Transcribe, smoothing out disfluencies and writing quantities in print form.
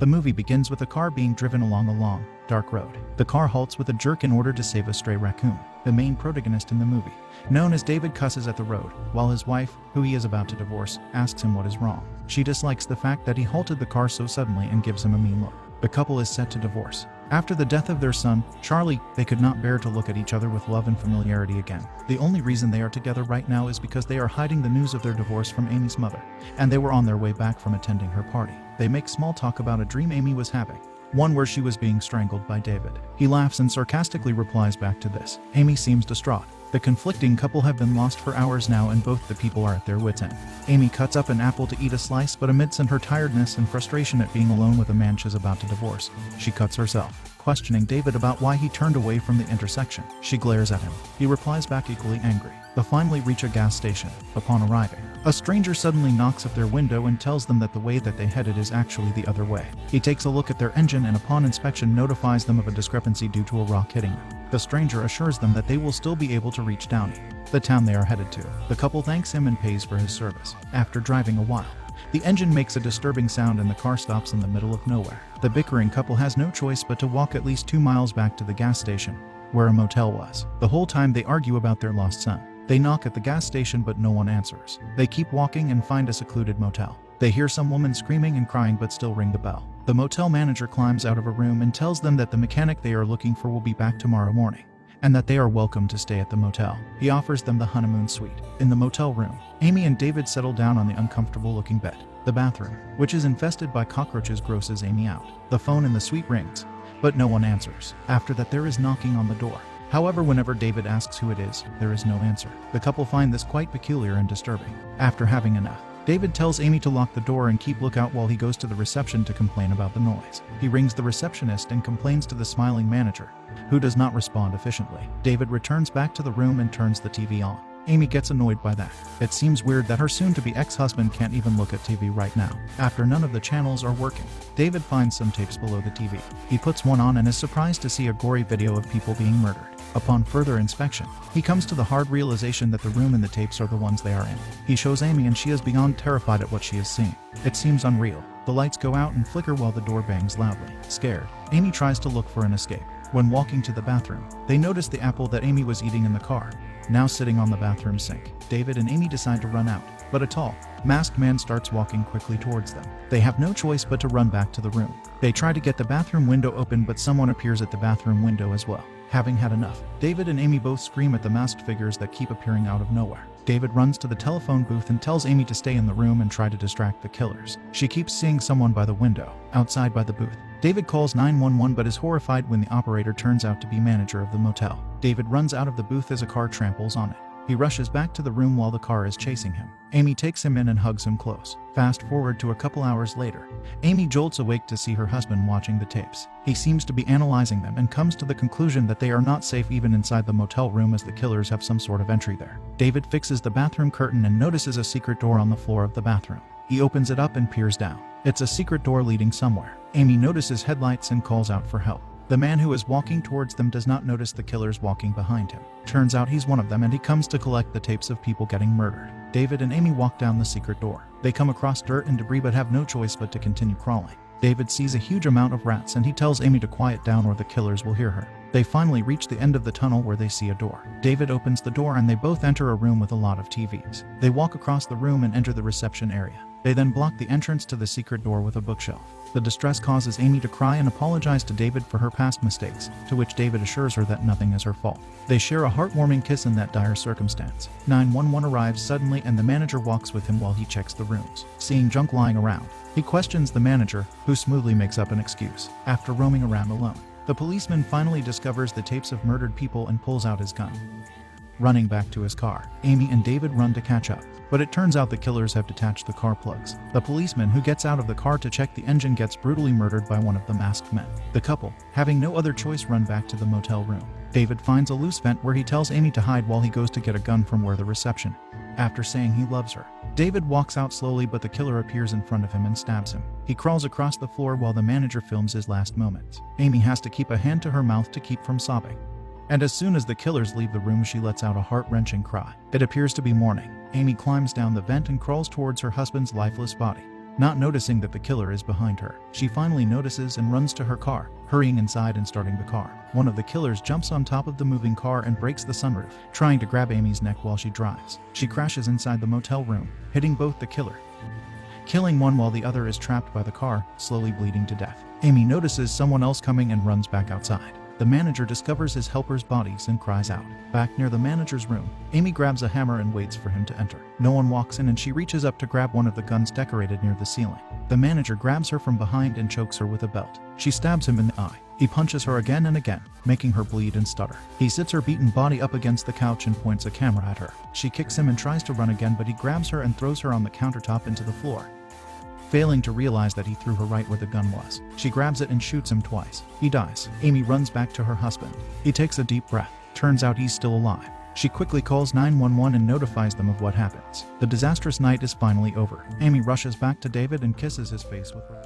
The movie begins with a car being driven along a long, dark road. The car halts with a jerk in order to save a stray raccoon. The main protagonist in the movie, known as David, cusses at the road, while his wife, who he is about to divorce, asks him what is wrong. She dislikes the fact that he halted the car so suddenly and gives him a mean look. The couple is set to divorce. After the death of their son, Charlie, they could not bear to look at each other with love and familiarity again. The only reason they are together right now is because they are hiding the news of their divorce from Amy's mother, and they were on their way back from attending her party. They make small talk about a dream Amy was having, one where she was being strangled by David. He laughs and sarcastically replies back to this. Amy seems distraught. The conflicting couple have been lost for hours now and both the people are at their wits' end. Amy cuts up an apple to eat a slice, but amidst her tiredness and frustration at being alone with a man she's about to divorce, she cuts herself, questioning David about why he turned away from the intersection. She glares at him. He replies back equally angry. They finally reach a gas station. Upon arriving, a stranger suddenly knocks at their window and tells them that the way that they headed is actually the other way. He takes a look at their engine and upon inspection notifies them of a discrepancy due to a rock hitting them. The stranger assures them that they will still be able to reach Downey, the town they are headed to. The couple thanks him and pays for his service. After driving a while, the engine makes a disturbing sound and the car stops in the middle of nowhere. The bickering couple has no choice but to walk at least 2 miles back to the gas station, where a motel was. The whole time they argue about their lost son. They knock at the gas station but no one answers. They keep walking and find a secluded motel. They hear some woman screaming and crying but still ring the bell. The motel manager climbs out of a room and tells them that the mechanic they are looking for will be back tomorrow morning, and that they are welcome to stay at the motel. He offers them the honeymoon suite. In the motel room, Amy and David settle down on the uncomfortable-looking bed. The bathroom, which is infested by cockroaches, grosses Amy out. The phone in the suite rings, but no one answers. After that, there is knocking on the door. However, whenever David asks who it is, there is no answer. The couple find this quite peculiar and disturbing. After having enough, David tells Amy to lock the door and keep lookout while he goes to the reception to complain about the noise. He rings the receptionist and complains to the smiling manager, who does not respond efficiently. David returns back to the room and turns the TV on. Amy gets annoyed by that. It seems weird that her soon-to-be ex-husband can't even look at TV right now. After none of the channels are working, David finds some tapes below the TV. He puts one on and is surprised to see a gory video of people being murdered. Upon further inspection, he comes to the hard realization that the room and the tapes are the ones they are in. He shows Amy and she is beyond terrified at what she is seeing. It seems unreal. The lights go out and flicker while the door bangs loudly. Scared, Amy tries to look for an escape. When walking to the bathroom, they notice the apple that Amy was eating in the car, now sitting on the bathroom sink. David and Amy decide to run out, but a tall, masked man starts walking quickly towards them. They have no choice but to run back to the room. They try to get the bathroom window open, but someone appears at the bathroom window as well. Having had enough, David and Amy both scream at the masked figures that keep appearing out of nowhere. David runs to the telephone booth and tells Amy to stay in the room and try to distract the killers. She keeps seeing someone by the window, outside by the booth. David calls 911 but is horrified when the operator turns out to be manager of the motel. David runs out of the booth as a car tramples on it. He rushes back to the room while the car is chasing him. Amy takes him in and hugs him close. Fast forward to a couple hours later. Amy jolts awake to see her husband watching the tapes. He seems to be analyzing them and comes to the conclusion that they are not safe even inside the motel room, as the killers have some sort of entry there. David fixes the bathroom curtain and notices a secret door on the floor of the bathroom. He opens it up and peers down. It's a secret door leading somewhere. Amy notices headlights and calls out for help. The man who is walking towards them does not notice the killers walking behind him. Turns out he's one of them and he comes to collect the tapes of people getting murdered. David and Amy walk down the secret door. They come across dirt and debris but have no choice but to continue crawling. David sees a huge amount of rats and he tells Amy to quiet down or the killers will hear her. They finally reach the end of the tunnel where they see a door. David opens the door and they both enter a room with a lot of TVs. They walk across the room and enter the reception area. They then block the entrance to the secret door with a bookshelf. The distress causes Amy to cry and apologize to David for her past mistakes, to which David assures her that nothing is her fault. They share a heartwarming kiss in that dire circumstance. 911 arrives suddenly and the manager walks with him while he checks the rooms. Seeing junk lying around, he questions the manager, who smoothly makes up an excuse. After roaming around alone, the policeman finally discovers the tapes of murdered people and pulls out his gun. Running back to his car, Amy and David run to catch up, but it turns out the killers have detached the car plugs. The policeman who gets out of the car to check the engine gets brutally murdered by one of the masked men. The couple, having no other choice, run back to the motel room. David finds a loose vent where he tells Amy to hide while he goes to get a gun from where the reception. After saying he loves her, David walks out slowly but the killer appears in front of him and stabs him. He crawls across the floor while the manager films his last moments. Amy has to keep a hand to her mouth to keep from sobbing. And as soon as the killers leave the room, she lets out a heart-wrenching cry. It appears to be morning. Amy climbs down the vent and crawls towards her husband's lifeless body. not noticing that the killer is behind her. She finally notices and runs to her car, hurrying inside and starting the car. One of the killers jumps on top of the moving car and breaks the sunroof, trying to grab Amy's neck while she drives. She crashes inside the motel room, hitting both the killer, killing one while the other is trapped by the car, slowly bleeding to death. Amy notices someone else coming and runs back outside. The manager discovers his helpers' bodies and cries out. Back near the manager's room, Amy grabs a hammer and waits for him to enter. No one walks in and she reaches up to grab one of the guns decorated near the ceiling. The manager grabs her from behind and chokes her with a belt. She stabs him in the eye. He punches her again and again, making her bleed and stutter. He sits her beaten body up against the couch and points a camera at her. She kicks him and tries to run again, but he grabs her and throws her on the countertop into the floor, failing to realize that he threw her right where the gun was. She grabs it and shoots him twice. He dies. Amy runs back to her husband. He takes a deep breath. Turns out he's still alive. She quickly calls 911 and notifies them of what happens. The disastrous night is finally over. Amy rushes back to David and kisses his face with her.